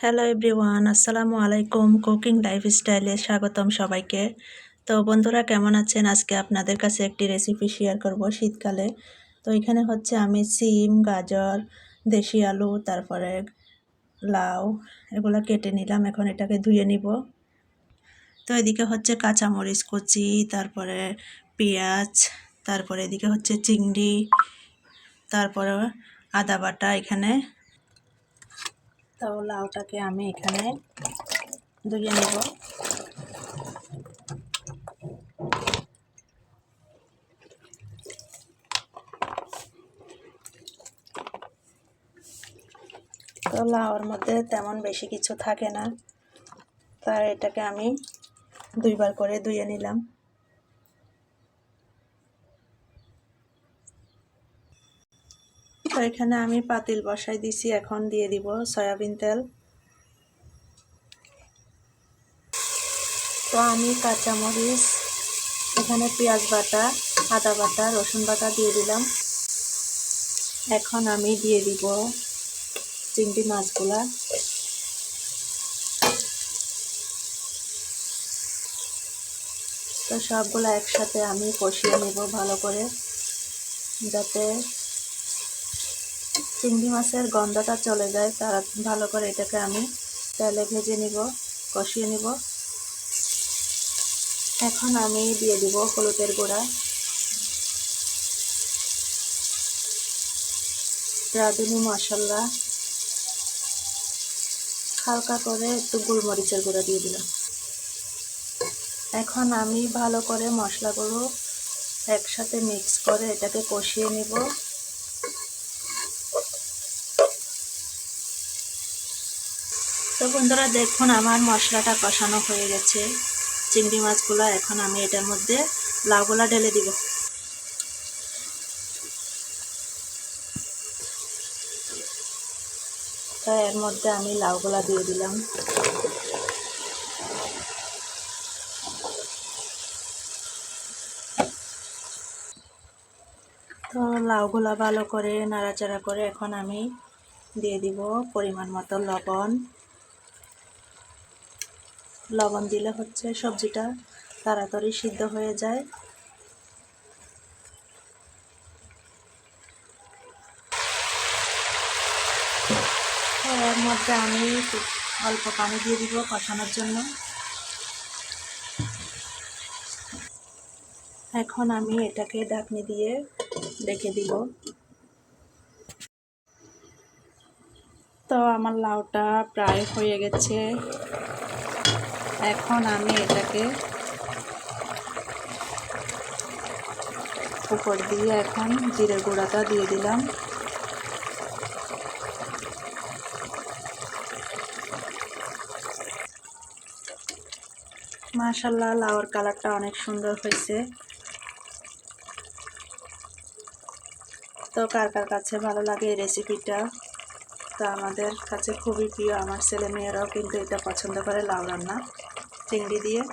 Hello everyone, আসসালামু আলাইকুম। Cooking লাইফস্টাইলে স্বাগতম সবাইকে। তো বন্ধুরা, কেমন আছেন? আজকে আপনাদের কাছে একটি রেসিপি শেয়ার করব শীতকালে। তো এখানে হচ্ছে আমি সিম, গাজর, দেশি আলু, তারপরে লাউ এগুলো কেটে নিলাম। এখন এটাকে ধুয়ে নিব। তো এদিকে হচ্ছে কাঁচামরিচ কুচি, তারপরে পেঁয়াজ, তারপরে এদিকে হচ্ছে চিংড়ি, তারপরে আদা বাটা এখানে। তো লাউটাকে আমি এখানে ধুয়ে নেব। তো লাউর মধ্যে তেমন বেশি কিছু থাকে না, তাই এটাকে আমি দুইবার করে ধুয়ে নিলাম। তো এখানে আমি পাতিল বসাই দিছি, এখন দিয়ে দিব সয়াবিন তেল। তো আমি কাঁচামরিচ, এখানে পেঁয়াজ বাটা, আদা বাটা, রসুন বাটা দিয়ে দিলাম। এখন আমি দিয়ে দিব চিংড়ি মাছগুলা। তো সবগুলো একসাথে আমি কষিয়ে নেব ভালো করে, যাতে চিংড়ি মাছের গন্ধটা চলে যায়। তার ভালো করে এটাকে আমি তেলে ভেজে নিব, কষিয়ে নিব। এখন আমি দিয়ে দিব হলুদের গুঁড়া, রাঁধুনি মশলা, হালকা করে একটু গোলমরিচের গুঁড়া দিয়ে দিলাম। এখন আমি ভালো করে মশলাগুলো একসাথে মিক্স করে এটাকে কষিয়ে নিব। তো বন্ধুরা, দেখুন আমার মশলাটা কষানো হয়ে গেছে, চিংড়ি মাছগুলো। এখন আমি এটার মধ্যে লাউগুলা ঢেলে দিব। তো এর মধ্যে আমি লাউগুলা দিয়ে দিলাম। তো লাউগুলা ভালো করে নাড়াচাড়া করে এখন আমি দিয়ে দিব পরিমাণ মতো লবণ। লবণ দিলে হচ্ছে সবজিটা তাড়াতাড়ি সিদ্ধ হয়ে যায়। এর মধ্যে আমি অল্প পানি দিয়ে দিব কষানোর জন্য। এখন আমি এটাকে ঢাকনি দিয়ে রেখে দিব। তো আমার লাউটা প্রায় হয়ে গেছে। এখন আমি এটাকে উপর দিয়ে এখন জিরের গুঁড়াটা দিয়ে দিলাম। মাশাআল্লাহ, লাউর কালারটা অনেক সুন্দর হয়েছে। তো কার কার কাছে ভালো লাগে এই রেসিপিটা? তো আমাদের কাছে খুবই প্রিয়, আমার ছেলে মেয়েরাও কিন্তু এটা পছন্দ করে, লাউ রান্না চিংড়ি দিয়ে।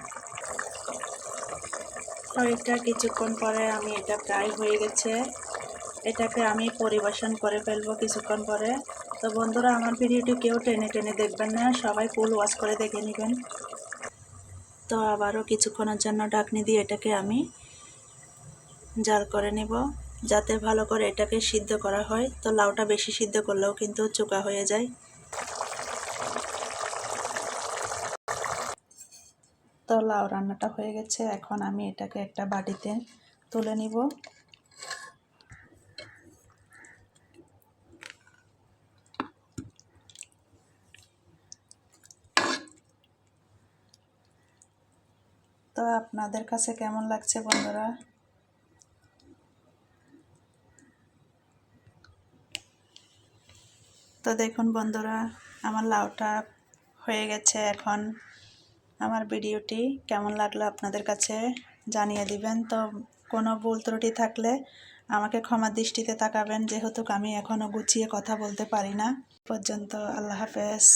তো এটা কিছুক্ষণ পরে আমি এটা প্রায় হয়ে গেছে, এটাকে আমি পরিবেশন করে ফেলবো কিছুক্ষণ পরে। তো বন্ধুরা, আমার ভিডিওটি কেউ টেনে টেনে দেখবেন না, সবাই ফুল ওয়াচ করে দেখে নেবেন। তো আবারও কিছুক্ষণের জন্য ঢাকনি দিয়ে এটাকে আমি জাল করে নেব, যাতে ভালো করে এটাকে সিদ্ধ করা হয়। তো লাউটা বেশি সিদ্ধ করলেও কিন্তু চোকা হয়ে যায়। তো লাউ রান্নাটা হয়ে গেছে, এখন আমি এটাকে একটা বাটিতে তুলে নিব। তো আপনাদের কাছে কেমন লাগছে বন্ধুরা? তো দেখুন বন্ধুরা, আমার লাউটা হয়ে গেছে। এখন আমার ভিডিওটি কেমন লাগলো আপনাদের কাছে জানিয়ে দিবেন। তো কোনো ভুল ত্রুটি থাকলে আমাকে ক্ষমা দৃষ্টিতে তাকাবেন, যেহেতু আমি এখনও গুছিয়ে কথা বলতে পারি না। পর্যন্ত আল্লাহ হাফেজ।